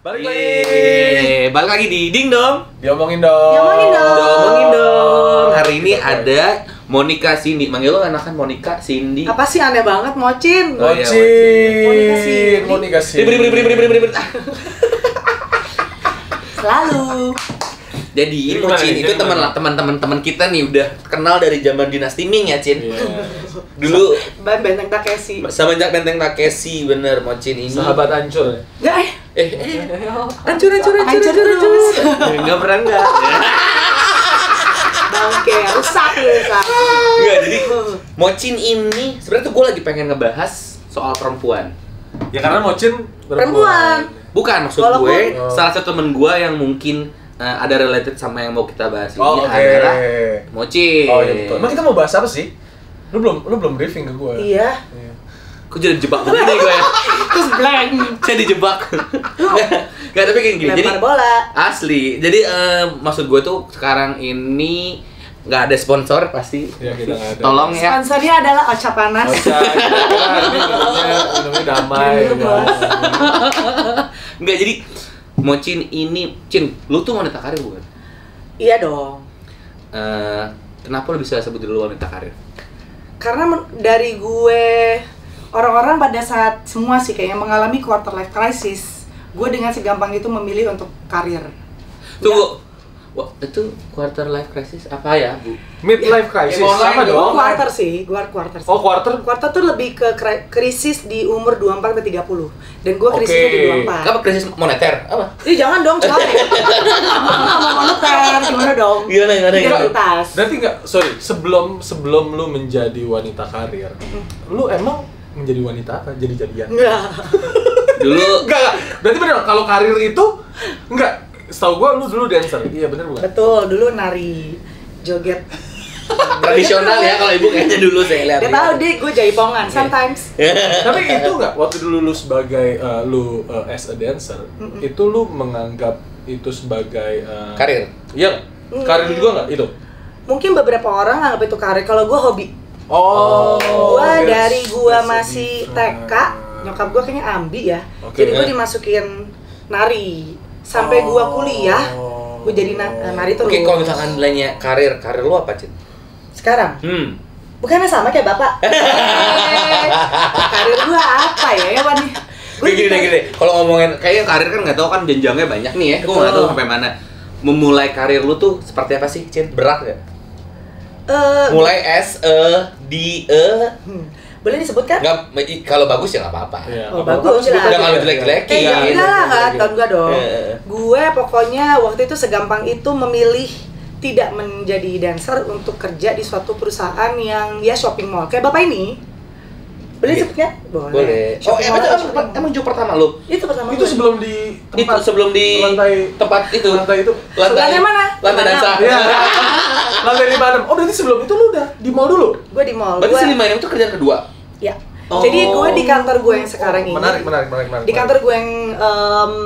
Balik lagi di Ding Dong. Diomongin dong. Hari ini ada Monica Cindy. Manggil lo enakan Monica Cindy. Apa sih aneh banget, Mocin? Oh, iya, Monica Cindy. Beri. Selalu. Jadi Gimana Mocin nih? itu Gimana? teman-teman kita nih udah kenal dari zaman Dinasti Ming ya, Cin. Iya. Dulu Benteng Takeshi. semenjak Benteng Takeshi, bener Mocin ini. Sahabat hancur ya? Ya Hancur. Enggak pernah enggak. Bangke, rusak. Enggak, jadi Mocin ini sebenarnya tuh gue lagi pengen ngebahas soal perempuan. Ya karena Mocin Perempuan. Bukan, maksud Walaupun- gue salah satu temen gue yang mungkin ada related sama yang mau kita bahas ini Oh, oke. adalah Mocin. Oh iya betul. Emang kita mau bahas apa sih? Lu belum briefing ke gue. Iya. Kok jadi dijebak begini gue ya? Terus blank. Saya dijebak. Nggak, tapi kayak gini. Jadi Lempar bola. asli. Jadi maksud gue tuh sekarang ini nggak ada sponsor pasti. Ya kita nggak ada. Tolong ya. Sponsornya adalah Ocha Panas. Ini minumnya damai. Minum, ya. Bos. Nggak, jadi Mocin ini, Cin, lu tuh wanita karir bukan? Iya dong. Kenapa lu bisa sebut diri lu wanita karir? Karena dari gue, orang-orang pada saat semua sih kayaknya mengalami quarter life crisis, gue dengan segampang itu memilih untuk karir. Tunggu. Wah, itu quarter life crisis apa ya, Bu? Midlife crisis. Emosi Sama dong. dong. Quarter sih, gue quarter sih. Oh quarter. Quarter tuh lebih ke krisis di umur 24 ke 30. Dan gue krisisnya di 24. Apa krisis moneter? Apa? Ih jangan dong, coy. Nggak mau moneter, gimana dong? Gimana? Identitas. Berarti sebelum lu menjadi wanita karir, lu emang menjadi wanita apa? Jadi jadian? Enggak. Dulu Enggak. Berarti bener kalau karir itu enggak. Setahu gua lu dulu dancer. Iya bener bukan? Betul, dulu nari joget. tradisional ya kalau ibu kayaknya dulu saya lihat. Dia tahu deh, gue jaipongan sometimes. Tapi itu enggak waktu dulu lu sebagai as a dancer, itu lu menganggap itu sebagai Karir. Iya. Karir juga enggak itu? Mungkin beberapa orang anggap itu karir, kalau gue hobi. Oh. Gue yes. dari gue Yes, masih different. TK, nyokap gue kayaknya ambi ya. Oke. Jadi gue dimasukin nari. Sampai gue kuliah, gue jadi nari terus. Oke, kalau misalkan nanya karir lu apa, Cin? Sekarang? Bukannya sama kayak bapak? Karir gue apa ya, Wan? Gini. Kalau ngomongin kayaknya karir kan nggak tahu kan jenjangnya banyak nih ya. Gue nggak tahu sampai mana. Memulai karir lu tuh seperti apa sih, Cin? Berat nggak? Mulai boleh disebutkan? nggak, kalau bagus ya nggak apa-apa. Iya, Oh, apa-apa. bagus lah. Udah kalau jelek-jelekin. Ya enggak lah, nggak tahun gue dong. Iya. Gue pokoknya waktu itu segampang itu memilih tidak menjadi dancer untuk kerja di suatu perusahaan yang ya shopping mall. Kayak bapak ini. Boleh Iya. sebutnya? Boleh. Oh, Shopping mall, shopping mall. emang job pertama lu? Itu pertama Itu gue. sebelum di Itu sebelum di lantai tempat itu. lantai itu. Lantai mana? Lantai dansa. Iya. Lantai 56. Oh, berarti sebelum itu lu udah di mall dulu. Gue di mall. Berarti Gue, si 5 itu kerjaan kedua. ya. Oh. Jadi gue di kantor gue yang sekarang ini. Menarik. Di kantor gue yang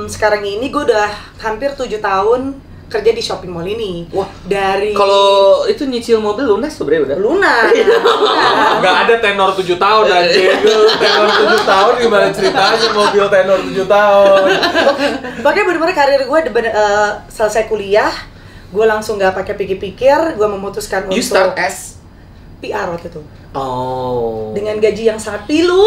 sekarang ini gue udah hampir 7 tahun kerja di shopping mall ini. Wah, dari kalau itu nyicil mobil lunas sebenarnya udah. lunas. Enggak ada tenor 7 tahun anjing. Tenor 7 tahun gimana ceritanya mobil tenor 7 tahun? Pokoknya bener-bener karir gue selesai kuliah, gue langsung gak pakai pikir-pikir, gue memutuskan You untuk start as PR waktu itu. Oh. Dengan gaji yang sangat pilu.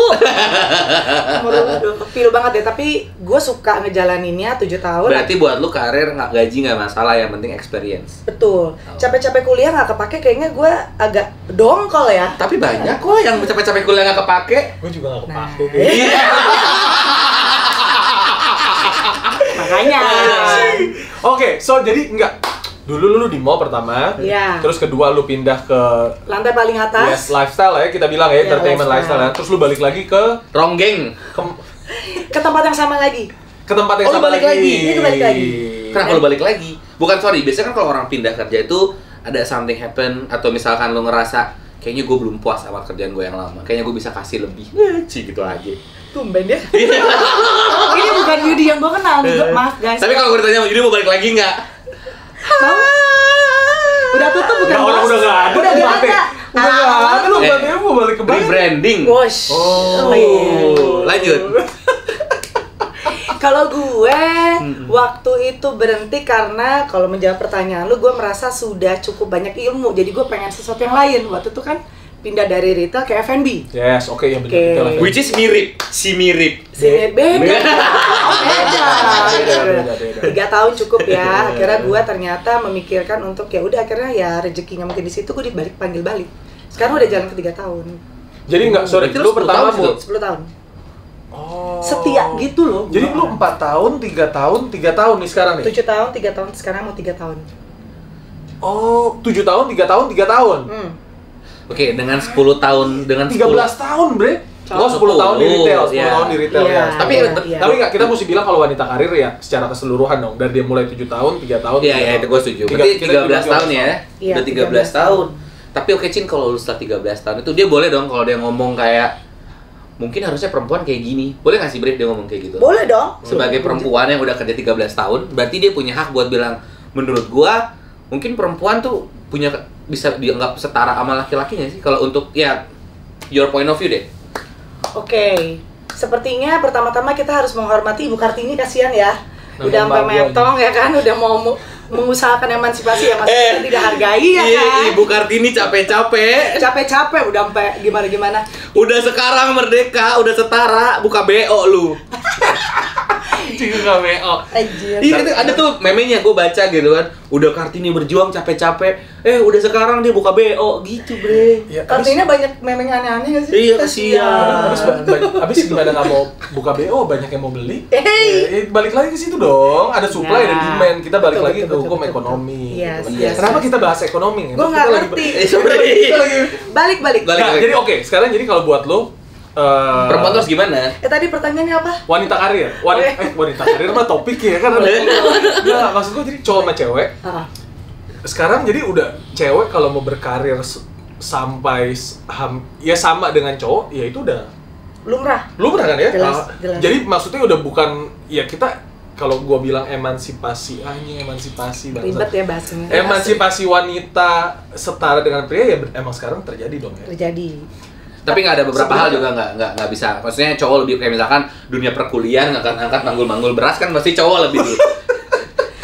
Pilu banget deh, tapi gue suka ngejalaninnya 7 tahun. Berarti buat lu karir nggak gaji nggak masalah, yang penting experience. Betul. Capek-capek kuliah gak kepake, kayaknya gue agak dongkol ya. Tapi banyak kok yang capek-capek kuliah nggak kepake. Gue juga enggak Nah, kepake. makanya. Oke, so jadi enggak. Dulu lu di mall pertama, Iya. terus kedua lu pindah ke Lantai paling atas. yes, lifestyle ya, kita bilang ya, Iya, entertainment lifestyle. lifestyle. Terus lu balik lagi ke Ronggeng. Ke tempat yang sama lagi. tempat yang Oh, lu sama balik lagi? Itu balik lagi. Kenapa lu balik lagi? Bukan, sorry, biasanya kan kalau orang pindah kerja itu ada something happen, atau misalkan lu ngerasa kayaknya gue belum puas sama kerjaan gue yang lama, kayaknya gue bisa kasih lebih. Cih, gitu aja. Tumben ya. Ini bukan Yudi yang gue kenal nih, maaf guys. Tapi kalau gue ditanya Yudi mau balik lagi nggak? Mau? Udah tutup bukan? Nah, orang Bos? udah nggak ada. Udah nggak ada. Udah nggak ada, lu berarti lu mau balik ke Bali. Rebranding. Wosh. Oh. iya. Lanjut. Kalau gue waktu itu berhenti karena kalau menjawab pertanyaan lu, gue merasa sudah cukup banyak ilmu, jadi gue pengen sesuatu yang lain. Waktu itu kan pindah dari retail ke F&B. Yes, oke ya Oke. benar. Which is mirip. Beda. Beda. 3 tahun cukup ya. Akhirnya gue ternyata memikirkan untuk ya udah akhirnya ya rezekinya mungkin di situ, gue panggil balik. Sekarang udah jalan ke 3 tahun. Jadi enggak, sorry, Berarti lu 10 pertama tahun mau 10 tahun. Oh. Setia gitu loh. Jadi lu 4 tahun, 3 tahun, 3 tahun nih sekarang nih? 7 tahun, 3 tahun, sekarang mau 3 tahun. Oh, 7 tahun, 3 tahun, 3 tahun? Oke, dengan 10 tahun, dengan 13 tahun, Bre? Oh, 10 tahun di retail, 10 Iya. tahun di retail Iya. ya. Tapi Iya. Tapi enggak, kita mesti bilang kalau wanita karir ya secara keseluruhan dong. Dari dia mulai 7 tahun, 3 tahun, Iya, 3 iya, tahun. itu gue setuju. Tiga- Berarti kita 13 tahun ya? Iya, Udah 13 tahun. Tapi oke, Cin, kalau lu setelah 13 tahun itu dia boleh dong kalau dia ngomong kayak mungkin harusnya perempuan kayak gini. Boleh nggak sih Bre dia ngomong kayak gitu? Boleh dong. Sebagai perempuan yang udah kerja 13 tahun, berarti dia punya hak buat bilang, menurut gua mungkin perempuan tuh punya bisa dianggap setara sama laki-lakinya sih kalau untuk ya your point of view deh. Oke. Sepertinya pertama-tama kita harus menghormati Ibu Kartini, kasihan ya. Udah Nama sampai mbak gua metong ya kan, udah mau mengusahakan emansipasi ya masih tidak hargai ya Iya, kan. Ibu Kartini capek-capek. Capek-capek udah sampai gimana-gimana. Udah sekarang merdeka, udah setara, buka BO lu. Juga BO. Anjir. Iya, itu ada tuh memenya gue baca gitu kan. Udah Kartini berjuang capek-capek, udah sekarang dia buka BO gitu, Bre. Ya, Kartini banyak memenya aneh-aneh gak sih? Iya, kasihan. Abis gimana nggak mau buka BO, banyak yang mau beli? Hey. Balik lagi ke situ dong. Ada supply, ada Nah. demand. Kita balik Betul, lagi betul, ke hukum betul, ekonomi. Yes, gitu. yes, Kenapa yes. kita bahas ekonomi? Gue nggak Kita lagi- ngerti. Kita lagi. Balik. Balik. Nah, jadi oke, sekarang jadi kalau buat lo Perempuan terus gimana? Tadi pertanyaannya apa? wanita karir, wanita karir mah topik ya kan. Nggak, maksud gue jadi cowok sama cewek. Ah. Sekarang jadi udah cewek kalau mau berkarir sampai ya sama dengan cowok, ya itu udah Lumrah. lumrah kan ya. Jelas, jelas. Jadi maksudnya udah bukan ya kita kalau gua bilang emansipasi emansipasi bangsa. Ribet ya bahasanya. Emansipasi wanita setara dengan pria ya emang sekarang terjadi dong ya. Terjadi. Tapi nggak ada beberapa hal Sebenarnya- juga nggak bisa. Maksudnya cowok lebih kayak misalkan dunia perkuliahan ngangkat manggul-manggul beras kan pasti cowok lebih dulu.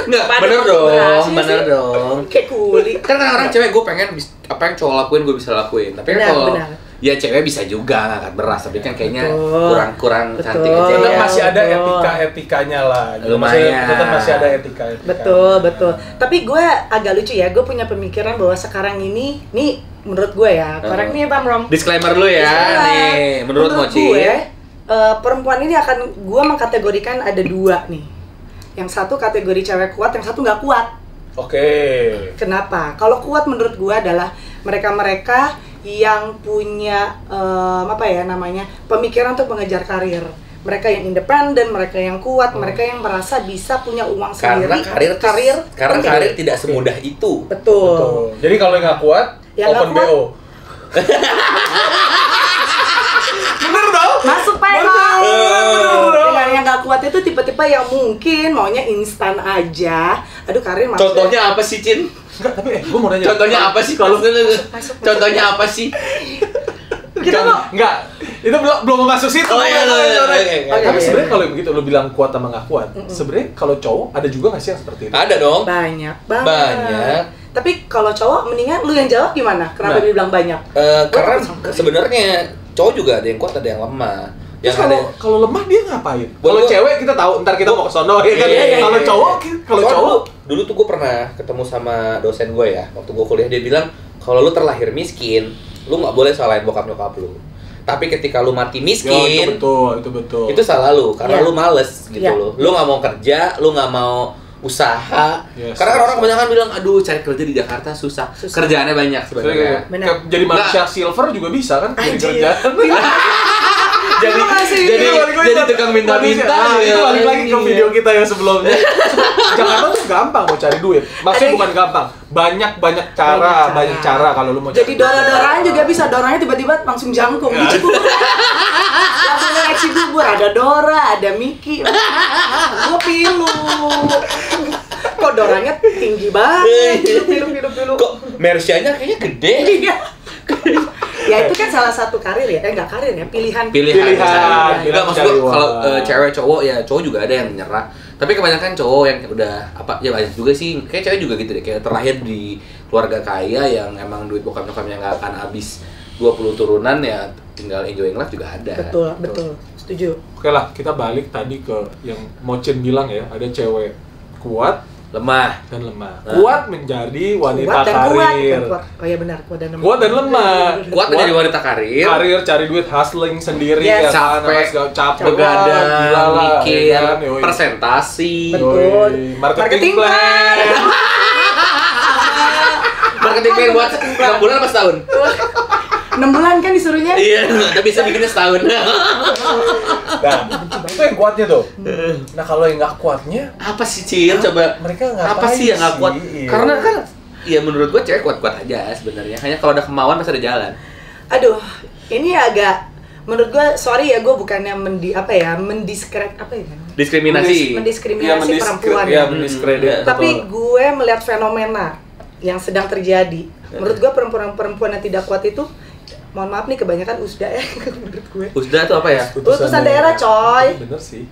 Nggak, Pada bener manggul dong, berasnya bener sih. dong. Kayak kuli. Kan kadang-kadang cewek gue pengen apa yang cowok lakuin gue bisa lakuin. Tapi kan Benar, kalau benar. ya cewek bisa juga ngangkat beras, tapi kan kayaknya Betul. kurang cantik Betul. aja Tetap ya. masih ada betul. etika-etikanya lah. Gitu. Lumayan. Maksudnya tetap masih ada etika-etikanya. Betul. Tapi gue agak lucu ya, gue punya pemikiran bahwa sekarang ini, nih menurut gue ya, korek nih Bang Rom. Disclaimer dulu ya, nih menurut Mochi. gue, perempuan ini akan gue mengkategorikan ada 2 nih. Yang satu kategori cewek kuat, yang satu nggak kuat. Oke. Kenapa? Kalau kuat menurut gue adalah mereka-mereka yang punya pemikiran untuk mengejar karir. Mereka yang independen, mereka yang kuat, mereka yang merasa bisa punya uang Karena sendiri. karir penting. karir tidak semudah itu. Betul. Betul. Jadi kalau yang nggak kuat, Yang nggak open kuat? BO. Bener dong? Masuk Pak Eko. Bener. Dengan yang gak kuat itu tipe-tipe yang mungkin maunya instan aja. Aduh karir masuk. Contohnya apa sih, Cin? Enggak, tapi gue mau nanya. Contohnya apa sih? Masuk. Contohnya apa sih? Kita mau. Enggak, itu belum masuk situ. Oh, iya, Oke. Tapi sebenarnya kalau begitu lu bilang kuat sama nggak kuat, sebenarnya kalau cowok ada juga nggak sih yang seperti itu? Ada dong. Banyak banget. Banyak. Tapi kalau cowok mendingan lu yang jawab gimana? Kenapa Nah. dia bilang banyak? Karena sebenarnya cowok juga ada yang kuat, ada yang lemah. Yang Terus ada kalau lemah dia ngapain? Buat Kalau gua- cewek kita tahu, ntar kita mau ke sono ya kan. Iya, Kalau iya. cowok, kalau Soalnya cowok dulu tuh gue pernah ketemu sama dosen gue ya, waktu gue kuliah, dia bilang kalau lu terlahir miskin, lu nggak boleh salahin bokap nyokap lu. Tapi ketika lu mati ya, miskin, itu betul. itu salah lu, karena Iya. lu males gitu Iya. Lu nggak mau kerja, lu nggak mau usaha. Yes, Karena kan yes. orang kebanyakan bilang, aduh cari kerja di Jakarta susah. Kerjaannya banyak sebenarnya. Benar. Jadi manusia silver juga bisa kan? Jadi Anjir. kerjaan. jadi Terima kasih. jadi Balik lagi jadi ke- tukang minta-minta. Nah, itu ya. balik lagi ke video kita yang sebelumnya. Jakarta tuh gampang mau cari duit. Maksudnya bukan gampang, banyak cara, banyak cara kalau lu mau Jadi cari. dora-doraan juga bisa, doranya tiba-tiba langsung jangkung gitu. Langsung reaksi bubur, ada Dora, ada Miki. Gue pilu. Kok doranya tinggi banget? Pilu. Kok Mersianya kayaknya gede. Iya. Ya itu kan salah satu karir ya, enggak karir ya, pilihan. Pilihan. Enggak, maksud gua kalau cewek cowok ya, cowok juga ada yang menyerah. Tapi kebanyakan cowok yang udah apa ya banyak juga sih, kayak cewek juga gitu deh, kayak terlahir di keluarga kaya yang emang duit bokap nyokapnya nggak akan habis 20 turunan ya, tinggal enjoying life juga ada. Betul. Setuju. Oke lah, kita balik tadi ke yang Mocin bilang ya, ada cewek kuat, Lemah. dan lemah. Kuat menjadi wanita Kuat dan karir. kuat. Oh iya benar, kuat dan lemah. Kuat dan lemah. Kuat menjadi wanita karir. Karir, cari duit, hustling sendiri, Yes. ya kan, Capek, gila begadang, lah, mikir, ya kan, yoi. presentasi, Betul. Yoi. Marketing plan. marketing plan buat 6 bulan apa setahun? 6 bulan kan disuruhnya? Iya, tapi bisa bikinnya setahun. Nah, itu yang kuatnya tuh. Nah, kalau yang nggak kuatnya, Apa sih Cil? Coba mereka ngapain apa sih yang nggak kuat? sih? Iya. Karena kan ya menurut gua cewek kuat-kuat aja sebenarnya. Hanya kalau ada kemauan pasti ada jalan. Aduh, ini agak menurut gua, sorry ya, gua bukannya mendiskredit apa ya? Diskriminasi. Mendiskriminasi perempuan. Ya, mendiskredit. Tapi gue melihat fenomena yang sedang terjadi. Menurut gue perempuan yang tidak kuat itu, mohon maaf nih, kebanyakan usda ya menurut gue. Usda itu apa ya? Utusan daerah, coy. Bener sih.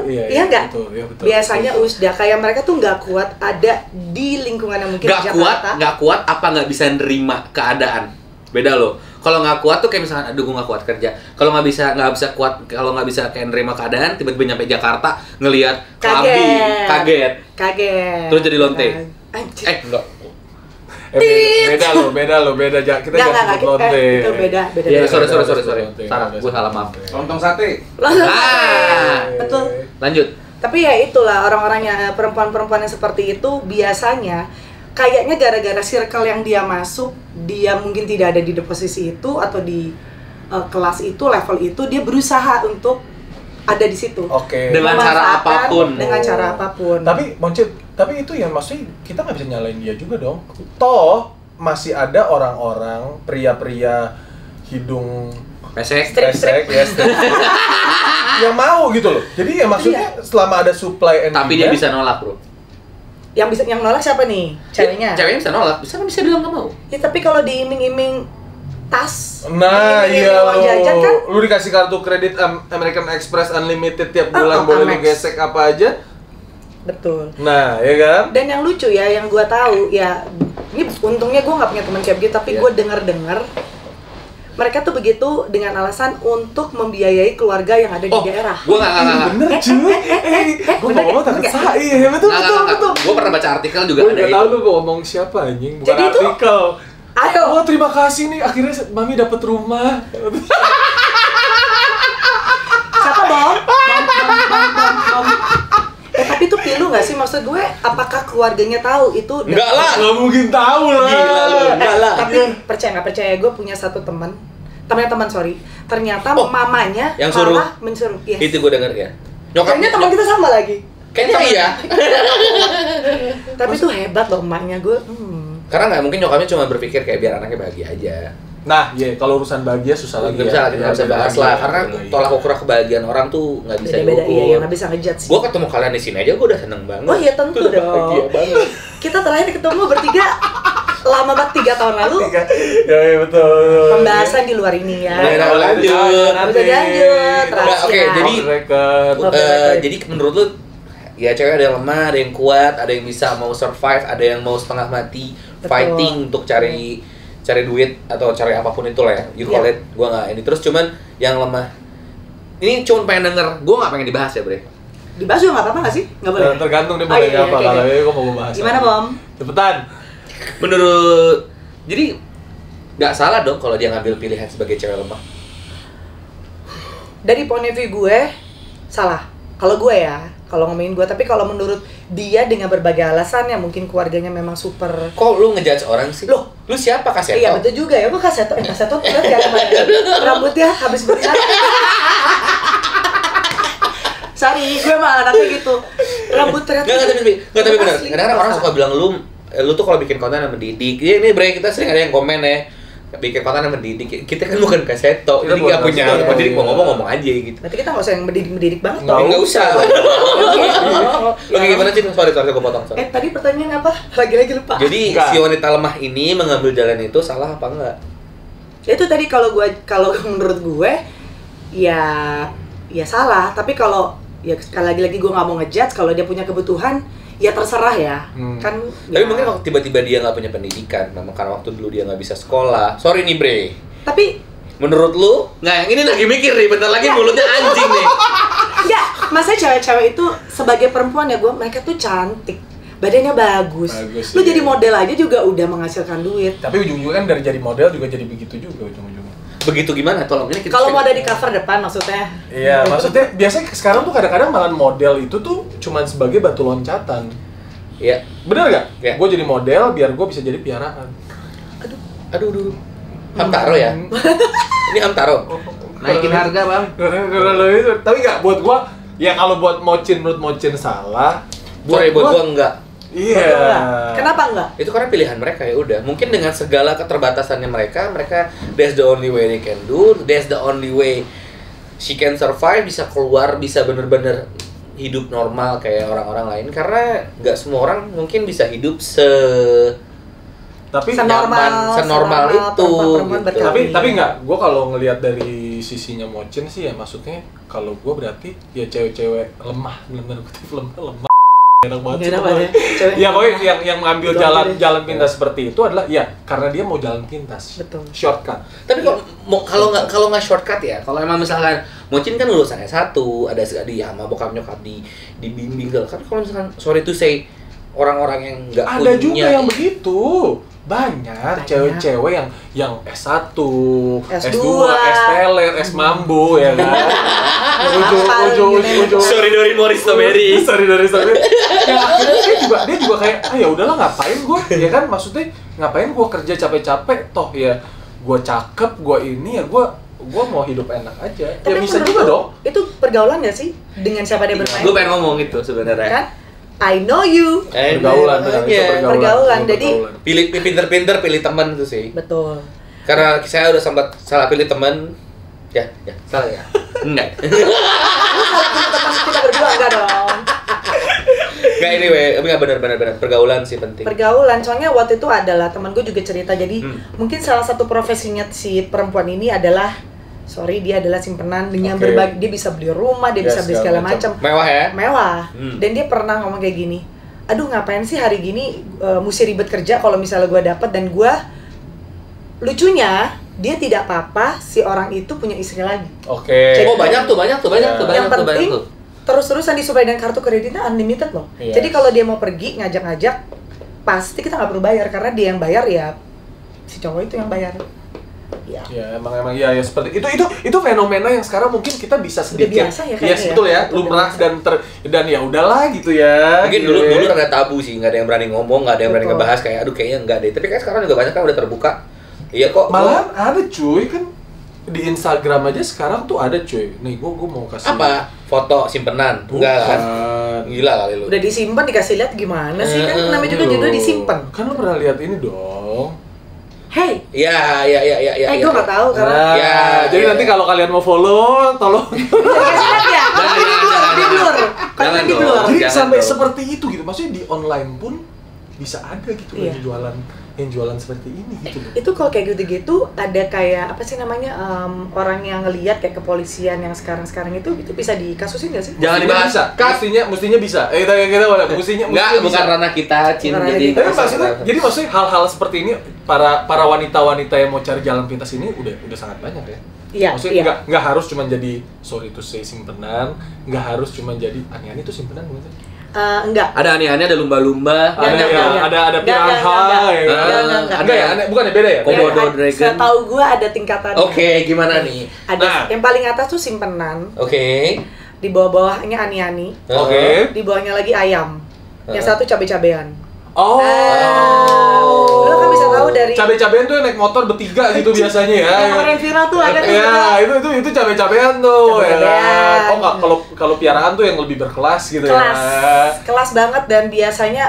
Iya nggak? Betul. Biasanya usda kayak mereka tuh nggak kuat ada di lingkungan yang mungkin di Jakarta. Nggak kuat apa nggak bisa nerima keadaan. Beda loh. Kalau nggak kuat tuh kayak misalkan, aduh gue nggak kuat kerja. Kalau nggak bisa kuat, kalau nggak bisa kayak nerima keadaan, tiba-tiba nyampe Jakarta ngelihat kaget. Terus jadi lonte. Anjir. Enggak. Beda loh. Kita jangan sebut lonte. Itu beda. Iya, sorry. Lonte. Salah, gue salah, maaf. Lontong sate. Ah, Betul. lanjut. Tapi ya itulah orang-orangnya, perempuan-perempuan yang seperti itu biasanya kayaknya gara-gara circle yang dia masuk, dia mungkin tidak ada di posisi itu atau di kelas itu, level itu, dia berusaha untuk ada di situ. Oke. Dengan cara apapun. Dengan cara apapun. Tapi itu yang maksudnya kita nggak bisa nyalain dia juga dong. Toh masih ada orang-orang pria-pria hidung Pesek. pesek ya yang mau gitu loh. Jadi ya maksudnya selama ada supply and Tapi dia bisa nolak, bro. yang nolak siapa nih? Ceweknya. Ceweknya bisa nolak, bisa bilang nggak mau. Ya, tapi kalau diiming-iming tas, Nah iya uang jajan kan, lu dikasih kartu kredit American Express Unlimited tiap bulan boleh lu Amex. gesek apa aja. betul. Nah ya kan. Dan yang lucu ya, yang gua tahu ya, ini untungnya gua nggak punya teman cewek gitu, tapi Iya. gua dengar mereka tuh begitu dengan alasan untuk membiayai keluarga yang ada di daerah. Gue nggak. Bener cuy. Gue ngomong takut salah. Iya betul. Gue pernah baca artikel juga Gue ada nggak itu. tahu lu mau ngomong siapa anjing. Bukan Jadi itu- artikel. Ayo. Oh terima kasih nih, akhirnya mami dapat rumah. Siapa Bom? Bom. Tapi itu pilu nggak sih, maksud gue? Apakah keluarganya tahu itu? Enggak lah. Nggak mungkin tahu lah. Gila lu. Enggak lah. Tapi percaya nggak percaya, gue punya satu teman, ternyata mamanya yang suruh. malah mensuruh. Yes. Itu gue denger ya. Kayaknya teman kita sama lagi. Kayaknya iya. Tapi tuh hebat loh emaknya gue. Karena nggak mungkin nyokapnya cuma berpikir kayak biar anaknya bahagia aja. Nah, ya kalau urusan bahagia susah lagi. Nggak bisa, kita nggak bisa bahas lah. Karena tolak ukur kebahagiaan orang tuh nggak bisa Beda-beda, diukur. iya, nggak bisa ngejudge sih. Gue ketemu kalian di sini aja gue udah seneng banget. Oh iya tentu Udah dong. bahagia banget. Kita terakhir ketemu bertiga lama banget, 3 tahun lalu. Ya betul. Pembahasan di luar ini ya. Nah, lanjut. Bisa lanjut. Udah, Rahasia. oke, jadi record. jadi menurut lu ya cewek ada yang lemah, ada yang kuat, ada yang bisa mau survive, ada yang mau setengah mati fighting untuk cari duit atau cari apapun itu lah ya. You call it. Gua nggak ini terus cuman yang lemah. Ini cuma pengen denger. Gua nggak pengen dibahas ya, Bre. Dibahas juga nggak apa-apa nggak sih? Nggak boleh. Tergantung dia Oh, mau iya, apa. oke, Kalau oke. gue mau bahas. Gimana Bom? Cepetan. Menurut jadi nggak salah dong kalau dia ngambil pilihan sebagai cewek lemah. Dari point of view gue salah. Kalau gue ya, kalau ngomongin gue, tapi kalau menurut dia dengan berbagai alasan ya, mungkin keluarganya memang super. Kok lu ngejudge orang sih? Loh, lu siapa Kaseto? Iya betul juga ya, gue Kaseto lihat ya kemarin rambutnya habis berikan. Sorry, gue malah anaknya gitu. Rambut ternyata. Nggak, tapi benar. asli. Kadang-kadang orang suka bilang lu tuh kalau bikin konten yang mendidik. Ini Bre, kita sering ada yang komen ya. Bikin konten yang mendidik. Kita kan bukan Kaseto. Kita Jadi bukan nggak punya Kaseto. mendidik, mau ngomong aja gitu. Berarti kita nggak usah yang mendidik banget Nggak dong. Nggak usah. Lu kayak gimana sih? Sorry, gue potong. Sorry. Tadi pertanyaan apa? Lagi-lagi lupa. Jadi Enggak. si wanita lemah ini mengambil jalan itu salah apa enggak? Itu tadi kalau menurut gue ya salah, tapi kalau ya sekali lagi gue nggak mau ngejudge, kalau dia punya kebutuhan ya terserah ya. Kan Tapi ya. mungkin waktu tiba-tiba dia nggak punya pendidikan, memang karena waktu dulu dia nggak bisa sekolah. Sorry nih Bre. Tapi Menurut lu? Nggak, yang ini lagi mikir nih, bentar lagi mulutnya anjing nih. enggak, maksudnya cewek-cewek itu sebagai perempuan ya mereka tuh cantik, badannya bagus. Lu Iya. jadi model aja juga udah menghasilkan duit. Tapi ujung-ujungnya kan dari jadi model juga jadi begitu juga ujung-ujungnya. Begitu gimana? Tolong ini kita Kalau mau ada di cover depan maksudnya. Iya, maksudnya biasanya sekarang tuh kadang-kadang malah model itu tuh cuman sebagai batu loncatan. Iya. Bener nggak? Iya. Gue jadi model biar gue bisa jadi piaraan. Aduh. Hamtaro ya? Ini Hamtaro. Naikin harga, Bang. Tapi nggak buat gue. Ya kalau buat menurut Mocin salah. Buat gua enggak. Iya. Kenapa enggak? Itu karena pilihan mereka ya udah. Mungkin dengan segala keterbatasannya mereka that's the only way they can do, that's the only way she can survive, bisa keluar, bisa bener-bener hidup normal kayak orang-orang lain. Karena nggak semua orang mungkin bisa hidup Tapi senormal itu. perempuan Gitu. berkali. tapi nggak, gue kalau ngelihat dari sisinya Mocin sih ya maksudnya kalau gue berarti ya cewek-cewek lemah, benar-benar kutip lemah enak banget sih Enak pokoknya. banget ya, cewek. Ya pokoknya yang mengambil Betul, jalan pintas seperti itu adalah ya karena dia mau jalan pintas, Betul. shortcut. Tapi kalau nggak shortcut ya, kalau emang misalkan Mocin kan lulusan S1, ada sekali sama bokap nyokap dibimbing kan. Kalau misalkan sorry to say orang-orang yang nggak punya Ada juga yang begitu. Banyak cewek-cewek yang S1, S2, S teler, S mambo ya kan. Ujung. Sorry dari Morris Tomeri. Sorry dari ya akhirnya dia juga kayak ya udahlah ngapain gue ya kan, maksudnya ngapain gue kerja capek-capek toh ya gue cakep, gue ini ya gue mau hidup enak aja. Tapi Ya bisa menurut juga lu, dong. Itu pergaulan nggak sih dengan siapa dia bermain? Gue pengen ngomong itu sebenarnya. Kan? I know you. Pergaulan, benar, itu Iya. Pergaulan, jadi- Pilih pinter-pinter, pilih teman itu sih. Betul. Karena saya udah sempat salah pilih teman. Ya, salah ya. Enggak. Teman kita berdua enggak dong. Enggak anyway, tapi enggak benar pergaulan sih penting. Pergaulan, soalnya waktu itu adalah teman gue juga cerita, jadi mungkin salah satu profesinya si perempuan ini adalah dia adalah simpenan dengan Oke. berbagi, dia bisa beli rumah, dia Ya, bisa beli segala segala macam. Mewah ya? Mewah. Dan dia pernah ngomong kayak gini, aduh ngapain sih hari gini mesti ribet kerja kalau misalnya gue dapet, dan gue lucunya dia tidak apa-apa si orang itu punya istri lagi. Oke. Oh, banyak tuh. Yang penting terus-terusan disuplai dengan kartu kreditnya unlimited loh. Yes. Jadi kalau dia mau pergi ngajak-ngajak, pasti kita nggak perlu bayar karena dia yang bayar ya si cowok itu yang bayar. Ya. Ya emang ya seperti itu fenomena yang sekarang mungkin kita bisa sedikit biasa ya kayaknya yes, betul ya, Udah lumrah biasa. dan ya udahlah gitu ya. Mungkin gitu dulu ya. ada tabu sih, nggak ada yang berani ngomong, nggak ada yang berani Betul. ngebahas kayak aduh kayaknya enggak deh. Tapi kan sekarang juga banyak kan udah terbuka. Iya kok. Malah ada cuy kan di Instagram aja sekarang tuh ada cuy. Nih gua mau kasih Apa? Foto simpenan? Enggak kan? Gila kali lu. Udah disimpan dikasih lihat gimana sih, kan namanya juga judul disimpan. Kan lu pernah lihat ini dong. Hey, Iya. gue nggak tahu karena Ya, Jadi iya. nanti kalau kalian mau follow, tolong. dikasih lihat ya. Di blur. Jangan Di blur. dong. Jadi Jangan sampai dong. seperti itu gitu. Maksudnya di online pun bisa ada gitu Iya. yang jualan seperti ini gitu loh. Itu kalau kayak gitu-gitu ada kayak apa sih namanya, orang yang ngelihat kayak kepolisian yang sekarang itu bisa dikasusin nggak sih? Jangan dibahas. Bisa. Mestinya bisa. Kita boleh. Mestinya Enggak, bukan bisa. ranah kita, Cin. Bukan ranah Jadi kita. Jadi maksudnya hal-hal seperti ini para wanita-wanita yang mau cari jalan pintas ini udah sangat banyak ya. Iya. Maksudnya nggak harus cuma jadi sorry to say simpenan, nggak harus cuma jadi aneh-aneh itu simpenan bukan sih? Enggak. ada aneh-aneh, ada lumba-lumba. Ada piranha ya. Enggak ya, aneh bukan ya, beda ya? Komodo dragon. Setahu gue ada tingkatannya. Oke, gimana nih? Ada Nah. yang paling atas tuh simpenan, Oke. di bawah-bawahnya ani-ani, Oke. di bawahnya lagi ayam. Yang satu cabe-cabean. Oh. Lo kan bisa tahu dari Cabe-cabean tuh yang naik motor bertiga gitu biasanya ya. yang kemarin viral tuh ada tuh. Ya, itu cabe-cabean tuh ya. Cabe-cabean. Oh, enggak, kalau piaraan tuh yang lebih berkelas gitu kelas ya. kelas banget, dan biasanya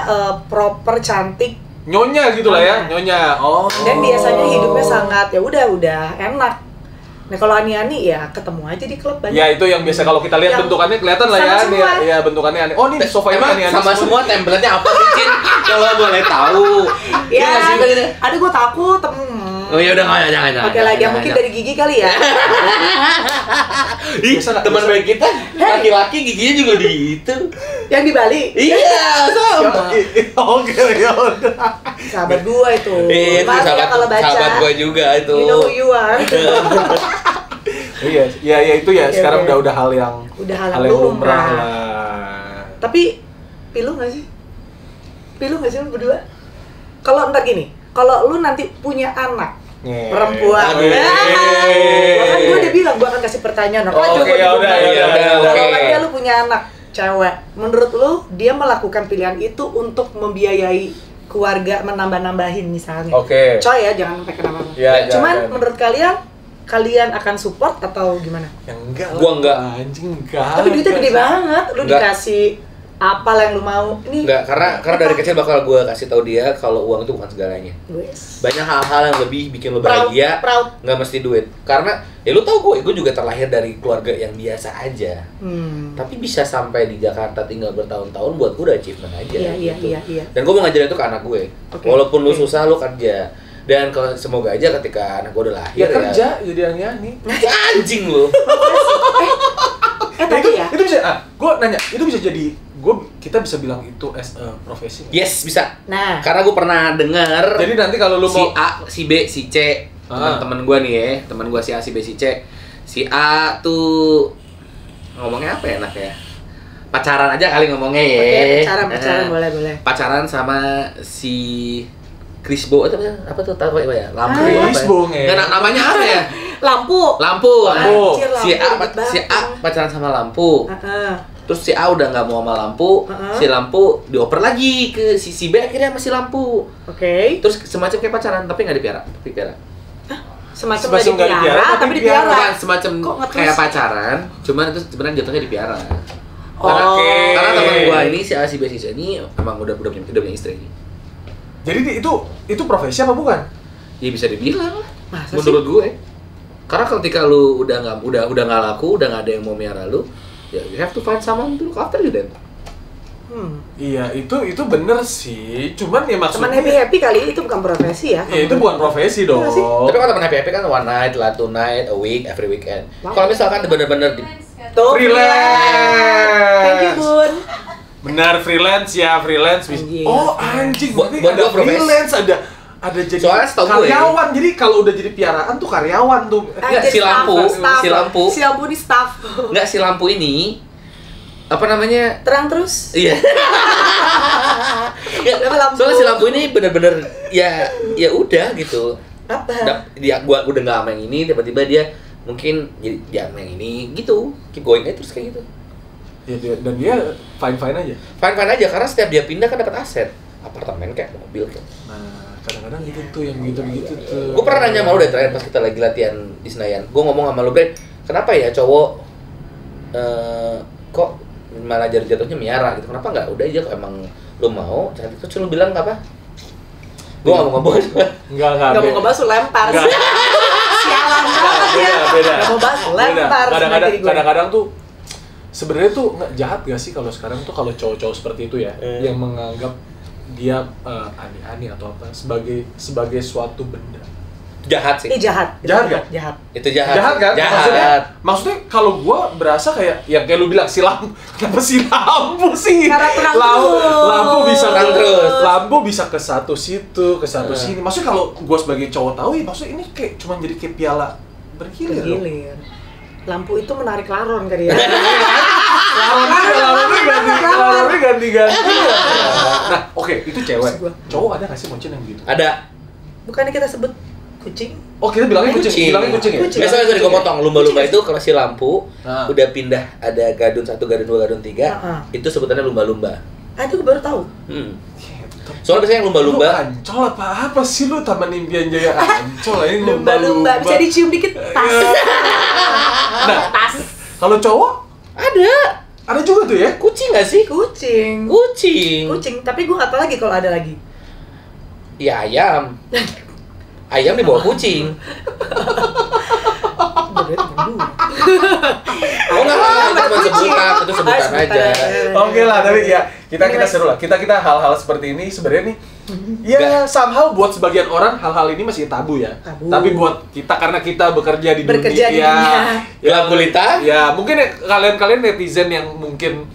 proper, cantik, Nyonya gitu lah ya, nyonya. Oh. dan biasanya hidupnya sangat ya udah enak. Nah kalau ani-ani ya ketemu aja di klub banyak. Ya itu yang biasa kalau kita lihat Yang bentukannya kelihatan lah sama ya. semua. Iya, bentukannya aneh. Oh, ini di sofa ini Emang aneh-aneh sama semua template-nya apa sih, Cin? Kalau boleh tahu. Ya, Iya nggak sih, Cin? aduh gue takut. Oh ya udah nggak, jangan. Oke lah, yang mungkin dari gigi kali ya. Ih, teman baik kita laki-laki giginya juga gitu. Yang di Bali. Iya, sama. Oke, ya udah. Sahabat gua itu. Itu Maaf ya kalau baca. sahabat gue juga itu. You know who you are. Iya, ya itu ya. Sekarang Oke. udah hal yang lumrah lah. Tapi pilu nggak sih? Pilu nggak sih lu berdua? Kalau ntar gini, kalau lu nanti punya anak perempuan, Aduh. bahkan gue udah bilang gue akan kasih pertanyaan. Oke, ya udah, oke. Kalau nanti lu punya anak cewek, menurut lu dia melakukan pilihan itu untuk membiayai keluarga, menambah-nambahin misalnya. Oke. Coy ya, jangan sampai kenapa-napa. Ya, Cuman jangan. menurut kalian akan support atau gimana? Ya enggak lah. Gua enggak. Anjing enggak. Tapi duitnya gede banget, lu Enggak. dikasih apa yang lu mau. Ini Enggak, karena dari kecil bakal gue kasih tahu dia kalau uang itu bukan segalanya. Wes. Banyak hal-hal yang lebih bikin lo Proud, bahagia, proud. nggak mesti duit. Karena ya lu tau gue juga terlahir dari keluarga yang biasa aja. Tapi bisa sampai di Jakarta tinggal bertahun-tahun buat gue udah achievement aja. Iya. Dan gue mau ngajarin itu ke anak gue. Oke. Walaupun lu Oke. susah, lu kerja. Dan semoga aja ketika anak gue udah lahir Ya kerja jadi ani-ani. anjing lu. Tapi ya. Itu bisa gua nanya, itu bisa jadi kita bisa bilang itu as a profesi nggak? Yes, bisa. Nah, Karena gue pernah dengar Jadi nanti kalau lu si mau A, si B, si C, teman-teman gue nih ya, teman gue si A, si B, si C. Si A tuh ngomongnya apa ya enak ya? Pacaran aja kali ngomongnya ya. oke, pacaran boleh. Pacaran sama si Krisbo atau apa tuh tahu ya? Lampu Ah, apa? Krisbo, Ya? Nggak, namanya apa ya? Lampu. Lampu. Anjir, Si lampu A, ribet si A banget. pacaran sama Lampu. Heeh. Terus si A udah nggak mau sama Lampu, si Lampu dioper lagi ke si B, akhirnya sama si Lampu. Oke. Terus semacam kayak pacaran tapi nggak dipiara, tapi piara. Semacam Semacam nggak nggak dipiara, dipiara, tapi tapi dipiara. Bukan semacam Kok nggak kayak terus? pacaran, cuman itu sebenarnya jatuhnya dipiara. Oh. Karena teman gua ini si A, si B, si C ini emang udah punya istri. Jadi itu profesi apa bukan? Ya bisa dibilang lah. Masa Menurut gue. Karena ketika lu udah nggak laku, udah nggak ada yang mau miara lu, ya you have to find someone to look after you then. Iya, itu bener sih. Cuman ya Teman maksudnya happy kali itu bukan profesi ya. ya itu bukan profesi dong. Iya sih. Tapi kalau teman happy kan one night, lah two night, a week, every weekend. Wow. Kalau misalkan bener-bener di Tuh, Freelance. Thank you, Bun. Benar freelance ya, freelance. Anjir. Oh, anjing. Buat Berarti ada gua profesi. freelance, ada jadi Soalnya setahu gue- karyawan. Jadi kalau udah jadi piaraan tuh karyawan tuh. Nggak, Anjir, si lampu, staff. si lampu. Si lampu di staff. nggak si Lampu ini apa namanya? Terang terus. Iya. Ya, Tapi lampu. soalnya si Lampu ini bener-bener ya udah gitu. Apa? Gua udah nggak sama yang ini, tiba-tiba dia mungkin jadi dia sama yang ini gitu. Keep going aja terus kayak gitu. Ya, dan dia fine aja. Fine aja karena setiap dia pindah kan dapat aset. Apartemen kayak mobil kayak. Nah, kadang-kadang gitu tuh yang gitu-gitu tuh. Gue pernah nanya sama lu deh terakhir pas kita lagi latihan di Senayan. Gue ngomong sama lu, Bre, kenapa ya cowok kok malah jatuhnya miara gitu? Kenapa nggak udah aja kok emang lu mau? Terus lu bilang apa? Gue nggak mau ngomong. Enggak. Gak mau ngebahas lu lempar. Enggak. Sialan banget ya. Beda. Gak mau bahas lu lempar. sama diri gue. Kadang-kadang tuh sebenarnya tuh nggak jahat gak sih kalau sekarang tuh kalau cowok-cowok seperti itu ya yang menganggap dia aneh-aneh atau apa sebagai suatu benda. Jahat sih. Jahat. Jahat nggak? Jahat. Itu jahat. Jahat kan? Jahat. Maksudnya kalau gua berasa kayak yang kayak lu bilang si lampu. Kenapa si lampu sih? Karena terang Lampu bisa Terang terus. Lampu bisa ke satu situ, ke satu sini. Maksudnya kalau gua sebagai cowok tahu ya maksudnya ini kayak cuma jadi kayak piala bergilir. dong. Gilir. Lampu itu menarik laron kali ya. Lawannya ganti-ganti. Nah, oke, itu cewek. Cowok ada nggak sih moncen yang gitu? Ada. Bukannya kita sebut kucing? Oh, kita bilangnya kucing. Bilangnya kucing ya? Kucing. Sorry, gue potong. Lumba-lumba itu kalau si Lampu Nah. udah pindah ada gadun 1, gadun 2, gadun 3, itu sebutannya lumba-lumba. Aduh, baru tahu. Soalnya biasanya yang lumba-lumba Lu Ancol apa sih lu Taman Impian Jaya Ancol ini Lumba-lumba bisa dicium dikit. Tas. Nah, Tas. kalau cowok ada juga tuh ya? kucing nggak sih? Kucing. Kucing, tapi gue nggak tahu lagi kalau ada lagi. Ya ayam. Ayam dibawa kucing. Berarti cuma dua. Oh enggak, itu cuma sebutan, itu sebutan aja. Oke lah, tapi ya kita seru lah. Kita hal-hal seperti ini sebenarnya nih ya somehow buat sebagian orang hal-hal ini masih tabu ya. Tapi buat kita karena kita bekerja di dunia, Gelap gulita. Ya mungkin kalian netizen yang mungkin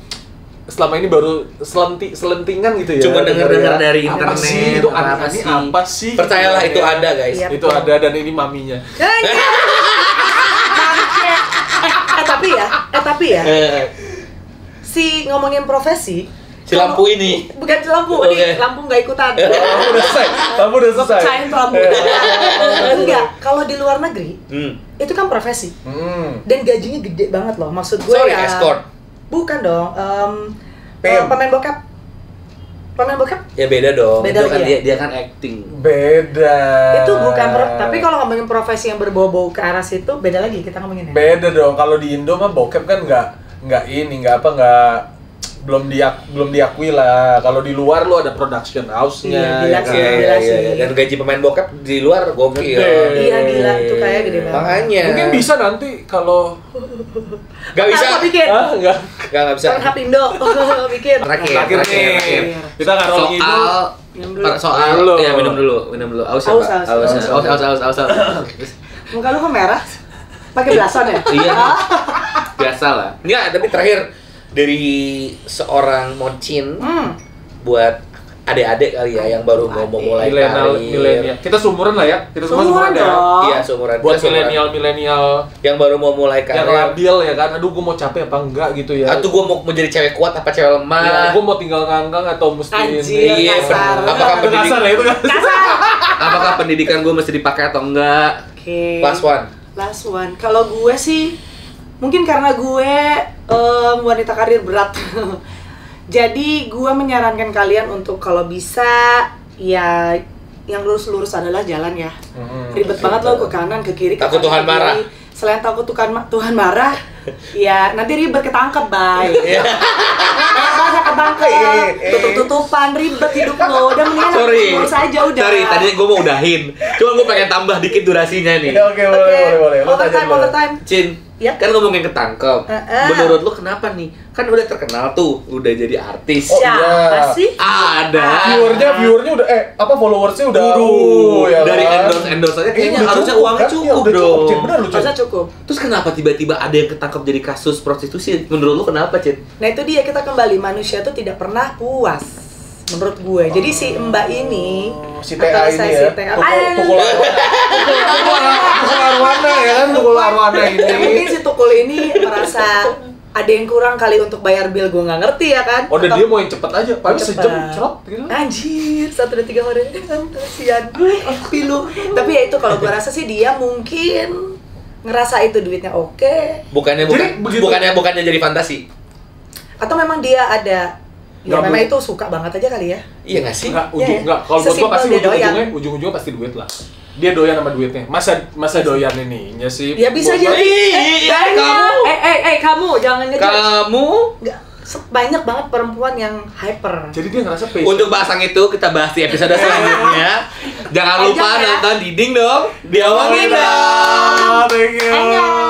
selama ini baru selentingan gitu ya. Cuma dengar-dengar dari apa internet. sih itu ini apa sih? Percayalah itu ada, guys. Iya. Itu ada dan ini maminya. Tapi ya. Si ngomongin profesi, Si lampu ini. bukan si lampu, Oke. ini lampu nggak ikutan. Lampu udah selesai. Pecahin tuh lampu. Enggak, kalau di luar negeri, itu kan profesi. Dan gajinya gede banget loh. Maksud gue Sorry, ya. escort. Bukan dong. PM. Pemain bokep. Pemain bokep? Ya beda dong. Beda Itu kan lagi ya? dia kan acting. Beda. Itu bukan tapi kalau ngomongin profesi yang berbau-bau ke arah situ beda lagi kita ngomongin ya. Beda dong. Kalau di Indo mah bokep kan belum diakui lah. Kalau di luar lu ada production house-nya. Iya, gila sih. Dan gaji pemain bokep di luar gokil. Iya gila, itu kayak gede banget. Makanya. Mungkin bisa nanti kalau Gak bisa. Apa bikin? Gak bisa. Pornhub Indo bikin. Terakhir nih. Kita nggak rolling itu. Soal Dulu. ya minum dulu. Aus. Muka lu kok merah? Pakai belasan ya? Iya. Biasa lah. Enggak, tapi terakhir dari seorang Mocin buat adik-adik kali ya yang baru mau mulai milenial. Kita seumuran lah ya. Kita semua Seumuran seumuran ya. dong. Iya, seumuran. Buat Kita seumuran. milenial yang baru mau mulai yang karir. labil ya kan. Aduh, gue mau capek apa enggak gitu ya. Atau gue mau jadi cewek kuat apa cewek lemah? Ya, gue mau tinggal ngangkang atau mesti Anjir, Iya, kasar. apakah Itu kasar ya itu kan? Apakah pendidikan gue mesti dipakai atau enggak? Oke. Last one. Kalau gue sih mungkin karena gue wanita karir berat. Jadi gue menyarankan kalian untuk kalau bisa ya yang lurus-lurus adalah jalan ya. Ribet banget lo ke kanan ke kiri. Takut Tuhan marah. Selain takut Tuhan marah, ya nanti ribet ketangkep, bay. Banyak ketangkep, tutup-tutupan ribet hidup lo. Udah mendingan lurus aja udah. Sorry, tadinya gue mau udahin. Cuma gue pengen tambah dikit durasinya nih. Oke, boleh. Lu tanya dulu. Overtime. Cin, Ya. kan ngomongin ketangkep. Menurut lu kenapa nih? Kan udah terkenal tuh, udah jadi artis. Oh, Siapa iya. sih? Ada. Viewernya udah followersnya udah ya dari kan? endorse aja kayaknya Udah harusnya cukup, uangnya kan? Iya, cukup udah dong. Cin. Bener lu, Cin. Harusnya cukup. Terus kenapa tiba-tiba ada yang ketangkep jadi kasus prostitusi? Menurut lu kenapa, Cin? Nah itu dia, kita kembali, manusia tuh tidak pernah puas menurut gue. Jadi si Mbak ini Si TA ini ya. Tukul arwana ya kan, tukul arwana ini. Mungkin si Tukul ini merasa ada yang kurang kali untuk bayar bill, gue nggak ngerti ya kan. Oh, dan dia mau yang cepet aja, paling Cepet. sejam cerot gitu. Anjir, 1, 2, 3 hari kasihan pilu. Tapi ya itu kalau gue rasa sih dia mungkin ngerasa itu duitnya oke. Bukannya jadi fantasi. Atau memang dia ada ya Nggak, memang Bu. itu suka banget aja kali ya. Iya nggak sih? Enggak, Iya, ya. enggak. Kalau buat gua Sesimpel pasti dia doyan. ujung-ujungnya pasti duit lah. Dia doyan sama duitnya. Masa doyan ininya sih. Ya bisa Buat- jadi. kamu. Kamu jangan ngejudge. Kamu Nggak, banyak banget perempuan yang hyper. Jadi dia ngerasa passion. untuk bahas itu kita bahas di episode selanjutnya. Jangan lupa Panjang ya. nonton Diding dong. Diomongin dong. Thank you. Annyeong.